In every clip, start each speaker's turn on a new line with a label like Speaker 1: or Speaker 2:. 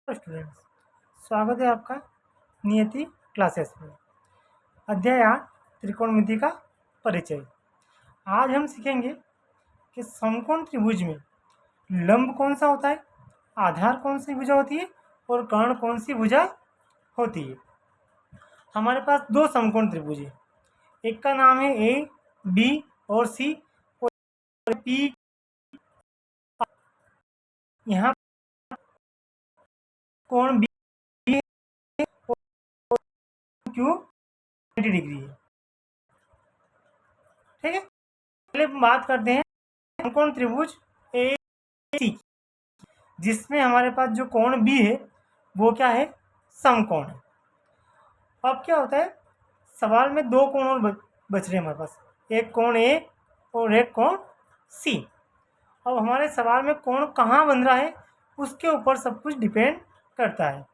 Speaker 1: Students, स्वागत है आपका नियति क्लासेस में। अध्याय 8 त्रिकोणमिति का परिचय। आज हम सीखेंगे कि समकोण त्रिभुज में लंब कौन सा होता है, आधार कौन सी भुजा होती है और कर्ण कौन सी भुजा होती है। हमारे पास दो समकोण त्रिभुज है, एक का नाम है ए, बी और सी और पी। यहाँ कोण बी है और क्यू 90 डिग्री है। ठीक है, पहले बात करते हैं समकोण त्रिभुज ए सी, जिसमें हमारे पास जो कोण बी है वो क्या है, समकोण है। अब क्या होता है, सवाल में दो कोण और बच रहे हैं हमारे पास, एक कोण ए और एक कोण सी। अब हमारे सवाल में कोण कहाँ बन रहा है उसके ऊपर सब कुछ डिपेंड करता है।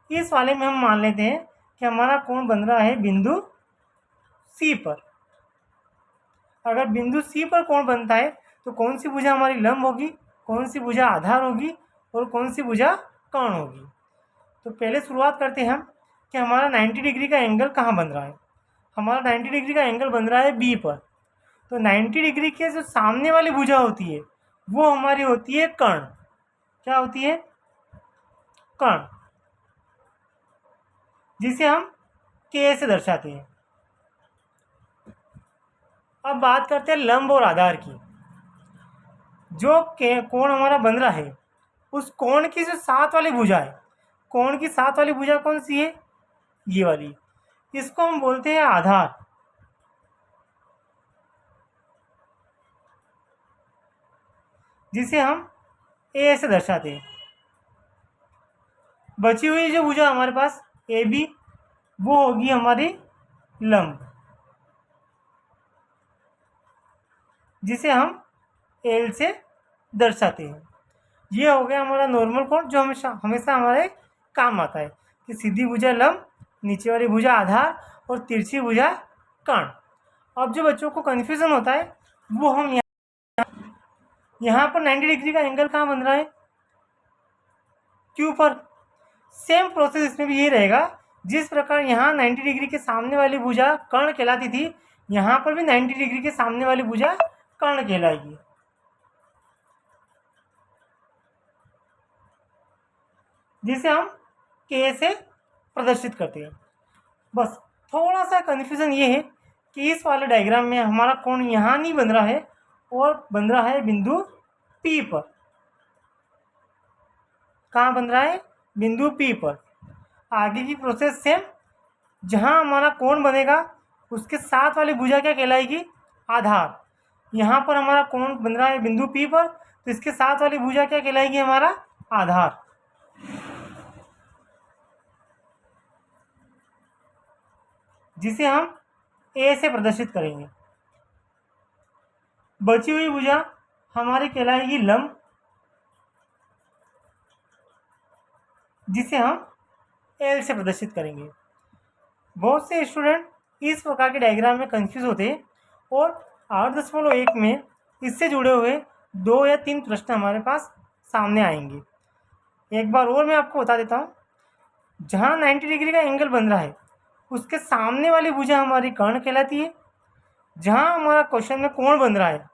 Speaker 1: इस वाले में हम मान लेते हैं कि हमारा कोण बन रहा है बिंदु सी पर। अगर बिंदु सी पर कोण बनता है तो कौन सी भुजा हमारी लंब होगी, कौन सी भुजा आधार होगी और कौन सी भुजा कर्ण होगी। तो पहले शुरुआत करते हैं हम कि हमारा 90 डिग्री का एंगल कहाँ बन रहा है। हमारा 90 डिग्री का एंगल बन रहा है बी पर। तो 90 डिग्री के जो सामने वाली भुजा होती है वो हमारी होती है कर्ण। क्या होती है, कर्ण, जिसे हम के से दर्शाते हैं। अब बात करते हैं लंब और आधार की। जो कोण हमारा बन रहा है उस कोण की जो साथ वाली भुजा है, कोण की साथ वाली भुजा कौन सी है, ये वाली, इसको हम बोलते हैं आधार। जिसे हम ए से दर्शाते हैं। बची हुई जो भुजा हमारे पास ए बी, वो होगी हमारी लंब, जिसे हम एल से दर्शाते हैं। ये हो गया हमारा नॉर्मल कोण जो हमेशा हमारे काम आता है कि सीधी भुजा लंब, नीचे वाली भुजा आधार और तिरछी भुजा कर्ण। अब जो बच्चों को कन्फ्यूज़न होता है वो हम यहाँ पर 90 डिग्री का एंगल कहाँ बन रहा है, क्यू पर। सेम प्रोसेस इसमें भी यही रहेगा। जिस प्रकार यहाँ 90 डिग्री के सामने वाली भुजा कर्ण कहलाती थी, यहाँ पर भी 90 डिग्री के सामने वाली भुजा कर्ण कहलाएगी। जिसे हम के से प्रदर्शित करते हैं। बस थोड़ा सा कन्फ्यूज़न ये है कि इस वाले डायग्राम में हमारा कोण यहाँ नहीं बन रहा है और बन रहा है बिंदु पी पर। कहाँ बन रहा है, बिंदु पी पर। आगे की प्रोसेस सेम, जहाँ हमारा कोण बनेगा उसके साथ वाली भुजा क्या कहलाएगी, आधार। यहाँ पर हमारा कोण बन रहा है बिंदु पी पर, तो इसके साथ वाली भुजा क्या कहलाएगी, हमारा आधार। जिसे हम ए से प्रदर्शित करेंगे। बची हुई भुजा हमारी कहलाएगी लंब, जिसे हम एल से प्रदर्शित करेंगे। बहुत से स्टूडेंट इस प्रकार के डायग्राम में कंफ्यूज होते हैं और 8.1 में इससे जुड़े हुए 2 या 3 प्रश्न हमारे पास सामने आएंगे। एक बार और मैं आपको बता देता हूँ, जहाँ 90 डिग्री का एंगल बन रहा है उसके सामने वाली भुजा हमारी कर्ण कहलाती है। जहाँ हमारा क्वेश्चन में कोण बन रहा है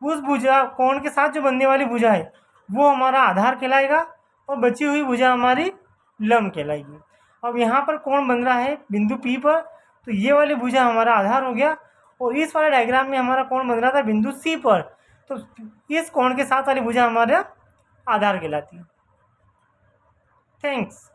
Speaker 1: उस भुजा, कोण के साथ जो बनने वाली भुजा है वो हमारा आधार कहलाएगा और बची हुई भुजा हमारी लंब कहलाएगी। अब यहाँ पर कोण बन रहा है बिंदु पी पर, तो ये वाली भुजा हमारा आधार हो गया। और इस वाले डायग्राम में हमारा कोण बन रहा था बिंदु सी पर, तो इस कोण के साथ वाली भुजा हमारा आधार कहलाती है। थैंक्स।